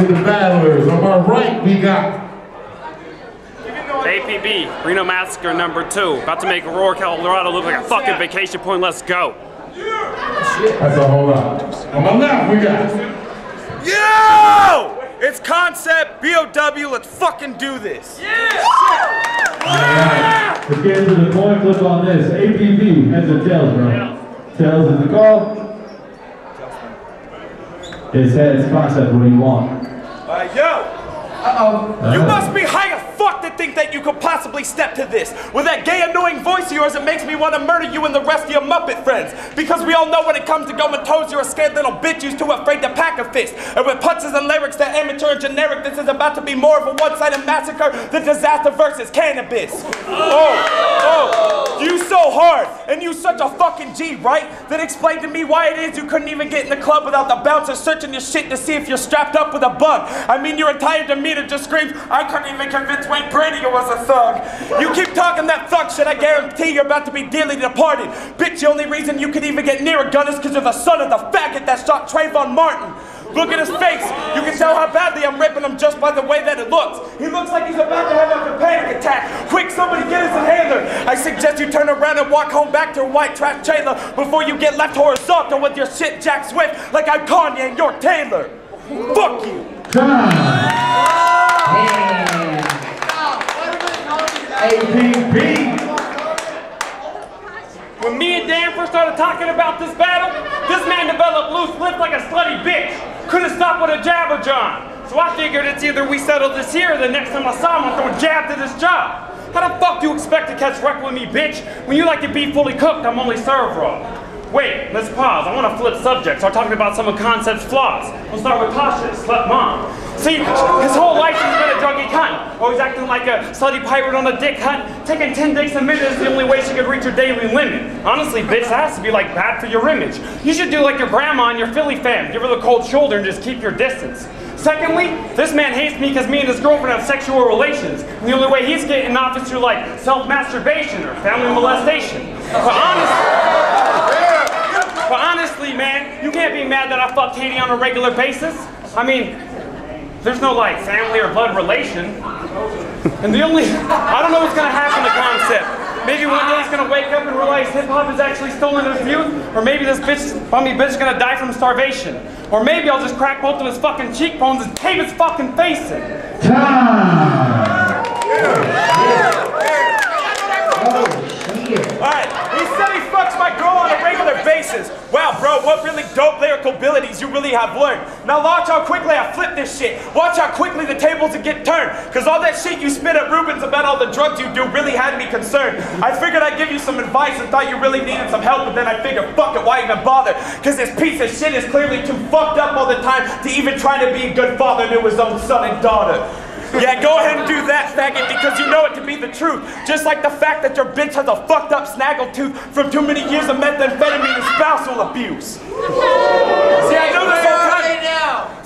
the battlers. On my right, we got APB, Reno Massacre #2. About to make Aurora, Colorado look like a fucking vacation point. Let's go. That's a whole lot. On my left, we got Yo! It's Concept, BOW, let's fucking do this. Yeah! Let's get into the coin flip on this. APB, heads or tails, bro? Tails is the call. It's heads. Concept, what do you want? Yo! You must be high as fuck to think that you could possibly step to this. With that gay, annoying voice of yours, it makes me want to murder you and the rest of your Muppet friends. Because we all know when it comes to going toes, you're a scared little bitch who's too afraid to pack a fist. And with punches and lyrics that amateur and generic, this is about to be more of a one-sided massacre than disaster versus cannabis. You so hard, and you such a fucking G, right? Then explain to me why it is you couldn't even get in the club without the bouncer searching your shit to see if you're strapped up with a bug. I mean, your entire demeanor just screams, I couldn't even convince Wayne Brady you was a thug. You keep talking that thug shit, I guarantee you're about to be dearly departed. Bitch, the only reason you could even get near a gun is because you're the son of the faggot that shot Trayvon Martin. Look at his face. You can tell how badly I'm ripping him just by the way that it looks. He looks like he's about to have a panic attack. Quick, somebody get his inhaler. I suggest you turn around and walk home back to a white trash trailer before you get left horizontal with your shit Jack Swift like I'm Kanye and you're Taylor. Fuck you. APB. When me and Dan first started talking about this battle, this man developed loose lips like a slutty bitch. Couldn't stop with a jabber John. So I figured it's either we settle this here or the next time I saw him, I'm gonna throw a jab to this job. How the fuck do you expect to catch wreck with me, bitch? When you like to be fully cooked, I'm only served raw. Wait, let's pause. I want to flip subjects. Start talking about some of Concept's flaws. We'll start with Tasha, slut mom. See, his whole life she's been a druggy cunt. Always acting like a slutty pirate on a dick hunt. Taking 10 dicks a minute is the only way she could reach her daily limit. Honestly, bitch, that has to be like bad for your image. You should do like your grandma and your Philly fam. Give her the cold shoulder and just keep your distance. Secondly, this man hates me because me and his girlfriend have sexual relations. And the only way he's getting off is through like self-masturbation or family molestation. But honestly, man, you can't be mad that I fuck Katie on a regular basis. I mean, there's no like family or blood relation. And I don't know what's gonna happen to Concept. Maybe one day he's gonna wake up and realize hip-hop has actually stolen his youth. Or maybe this bummy bitch is gonna die from starvation. Or maybe I'll just crack both of his fucking cheekbones and cave his fucking face in. Alright, he said he fucks my girl on a regular basis. Wow, bro, what really dope lyrical abilities you really have learned. Now watch how quickly I flip this shit. Watch how quickly the tables will get turned. Cause all that shit you spit at Rubens about all the drugs you do really had me concerned. I figured I'd give you some advice and thought you really needed some help, but then I figured, fuck it, why even bother? Cause this piece of shit is clearly too fucked up all the time to even try to be a good father to his own son and daughter. Yeah, go ahead and do that, faggot, because you know it to be the truth. Just like the fact that your bitch has a fucked up snaggle tooth from too many years of methamphetamine and spousal abuse.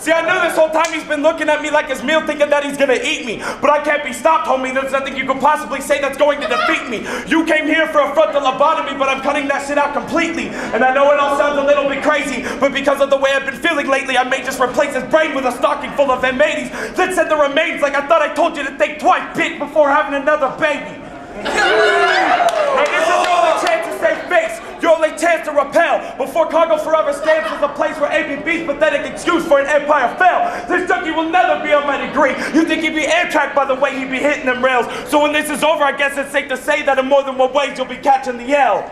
See, I know this whole time he's been looking at me like his meal thinking that he's gonna eat me. But I can't be stopped, homie. There's nothing you could possibly say that's going to defeat me. You came here for a frontal lobotomy, but I'm cutting that shit out completely. And I know it all sounds a little bit crazy, but because of the way I've been feeling lately, I may just replace his brain with a stocking full of M80s that said the remains like I thought I told you to think twice, bitch, before having another baby. Now this is your only chance to save face, your only chance to repel, before Congo forever stands as a place where APB's pathetic excuse for an empire fell. This junkie will never be on my degree. You think he'd be air-tracked by the way he'd be hitting them rails. So when this is over, I guess it's safe to say that in more than one way you'll be catching the L.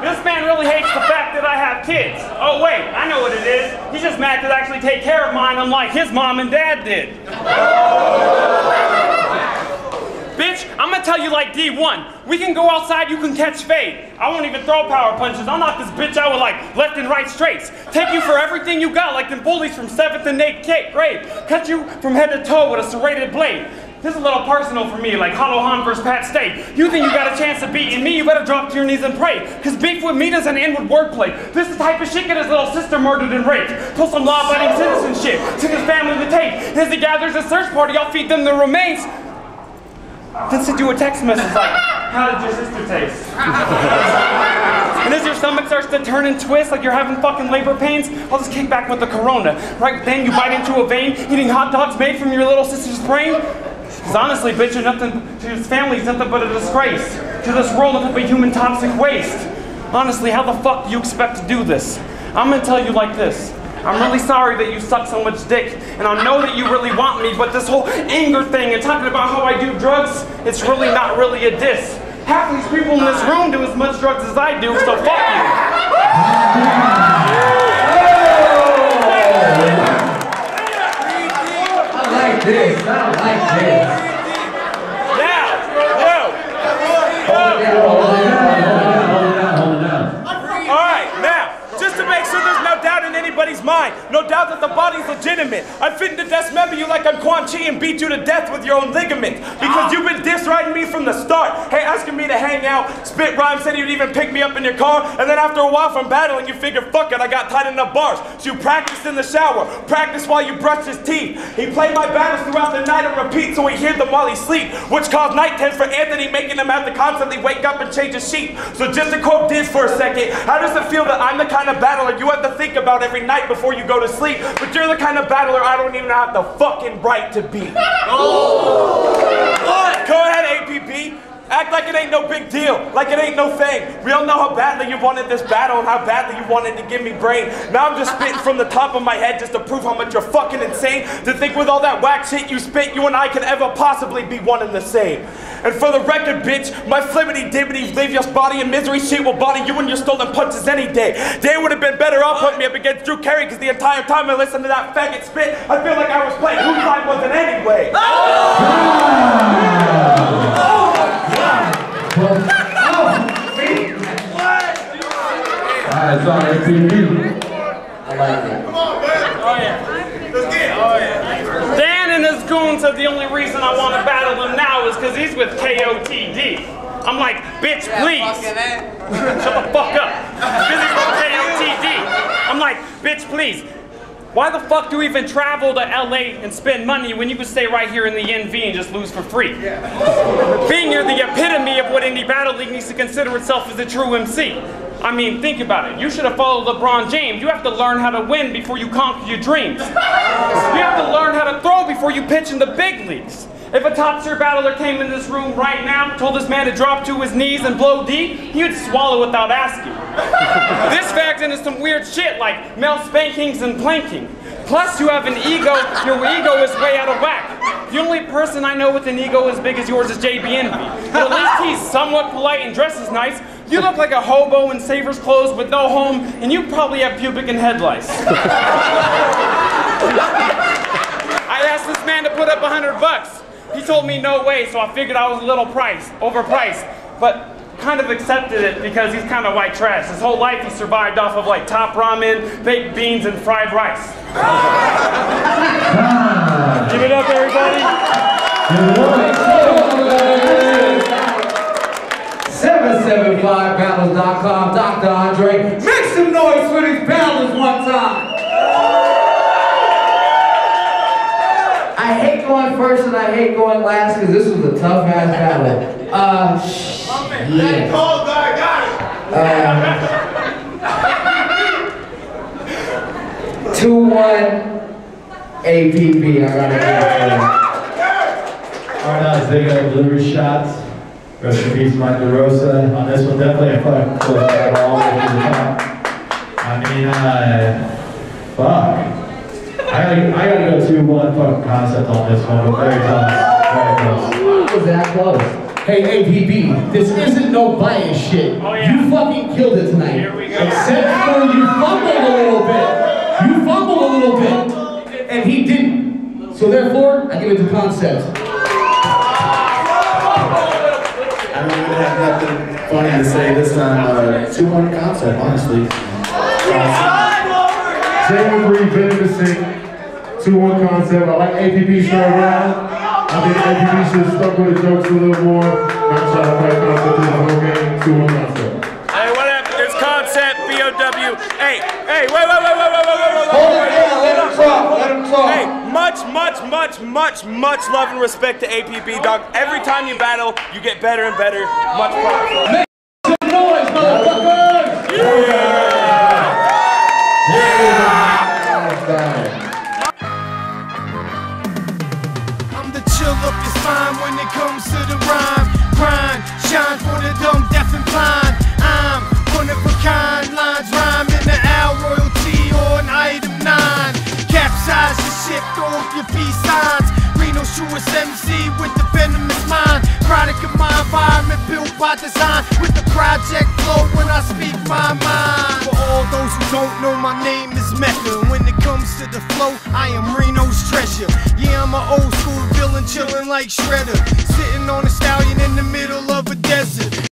This man really hates the fact that I have kids. Oh wait, I know what it is. He's just mad because I actually take care of mine unlike his mom and dad did. Bitch, I'm gonna tell you like D1. We can go outside, you can catch fade. I won't even throw power punches. I'll knock this bitch out with like left and right straights. Take you for everything you got like them bullies from 7th and 8th grade. Cut you from head to toe with a serrated blade. This is a little personal for me, like Hollow Han versus Pat State. You think you got a chance of beating me, you better drop to your knees and pray. Cause beef with me doesn't end with wordplay. This is the type of shit get his little sister murdered and raped. Pull some law-abiding citizenship, took his family to tape. As he gathers a search party, I'll feed them the remains then send you a text message like, how did your sister taste? And as your stomach starts to turn and twist like you're having fucking labor pains, I'll just kick back with the Corona. Right then you bite into a vein, eating hot dogs made from your little sister's brain. Because honestly, bitch, you're nothing to his family, is nothing but a disgrace. To this world, nothing but human toxic waste. Honestly, how the fuck do you expect to do this? I'm gonna tell you like this. I'm really sorry that you suck so much dick, and I know that you really want me, but this whole anger thing and talking about how I do drugs, it's really not really a diss. Half these people in this room do as much drugs as I do, so fuck you. I like this. Anybody's mind. No doubt that the body's legitimate. I'd fit into dismember you like I'm Quan Chi and beat you to death with your own ligament. Because you've been diss-riding me from the start. Hey, asking me to hang out, spit rhymes, said you'd even pick me up in your car, and then after a while from battling, you figured, fuck it, I got tight enough bars. So you practiced in the shower, practiced while you brushed his teeth. He played my battles throughout the night and repeat so he heard them while he sleep, which caused night terrors for Anthony, making him have to constantly wake up and change his sheet. So just to quote Diz for a second, how does it feel that I'm the kind of battler you have to think about every night before you go to sleep, but you're the kind of battler I don't even have the fucking right to be. Oh. Go ahead, APB. Act like it ain't no big deal, like it ain't no thing. We all know how badly you wanted this battle and how badly you wanted to give me brain. Now I'm just spitting from the top of my head just to prove how much you're fucking insane. To think with all that whack shit you spit, you and I could ever possibly be one and the same. And for the record, bitch, my flibbity-dibbity leave your body in misery shit will body you and your stolen punches any day. They would have been better off putting me up against Drew Carey, because the entire time I listened to that faggot spit, I feel like I was playing Whose Line Was It Anyway? Alright, sorry, APB. I like it. Come on, man. Oh, yeah. Let's get it. Oh, yeah. Dan and his goons said the only reason I want to battle him now is because he's with KOTD. I'm like, bitch, please. Shut the fuck up. Because he's with KOTD. I'm like, bitch, please. Why the fuck do we even travel to LA and spend money when you could stay right here in the NV and just lose for free? Yeah. Being here the epitome of what any battle league needs to consider itself as a true MC. I mean, think about it. You should have followed LeBron James. You have to learn how to win before you conquer your dreams. You have to learn how to throw before you pitch in the big leagues. If a top-tier battler came in this room right now, told this man to drop to his knees and blow D, he'd swallow without asking. This facts into some weird shit like male spankings and planking. Plus, you have an ego. Your ego is way out of whack. The only person I know with an ego as big as yours is JB Envy. But at least he's somewhat polite and dresses nice. You look like a hobo in Savor's clothes with no home, and you probably have pubic and head lice. I asked this man to put up $100. He told me no way, so I figured I was a little overpriced, but kind of accepted it because he's kind of white trash. His whole life he survived off of like top ramen, baked beans, and fried rice. Give it up, everybody. 775battles.com, Dr. Andre. Make some noise for these battlers one time. I hate going first and I hate going last because this was a tough ass battle. Yeah. 2-1 APB. I gotta give it. Alright, now let's take delivery shots. Rest in peace, Mike DeRosa. On this one, definitely a fucking close battle all the way to the top. I mean, fuck. I gotta go 2-1 fucking concept on this one, but very tough. Very close. It was that close. Hey, APB, this isn't no bias shit. Oh, yeah. You fucking killed it tonight. Here we go. Except for you fumbled a little bit. You fumbled a little bit. And he didn't. So therefore, I give it to concept. I don't even have nothing funny to say this time. 2-1 concept, honestly. Jamie Green, Benedict, 2-1 concept. I like APB start around. I think APB should have stuck with the jokes a little more. Not try to play concept in the whole game. 2-1 concept. Hey, what happened? It's concept, BOW. Hey, wait. Hold it down, let him talk, let him talk. Hey, much much love and respect to APB, dog. Every time you battle, you get better and better. Much props. Make some noise, motherfuckers! I'm the chill up your spine when it comes to the rhyme. Grind, shine for the dumb, deaf and blind. I'm one of a kind, lines rhyme in the Al royalty or an item 9. Capsize your ship, throw up your peace signs. Reno's truest MC with the venomous mind. Product of my environment built by design. With the project flow when I speak my mind. For all those who don't know, my name is Mecca. When it comes to the flow, I am Reno's treasure. Yeah, I'm an old school villain chillin' like Shredder. Sitting on a stallion in the middle of a desert.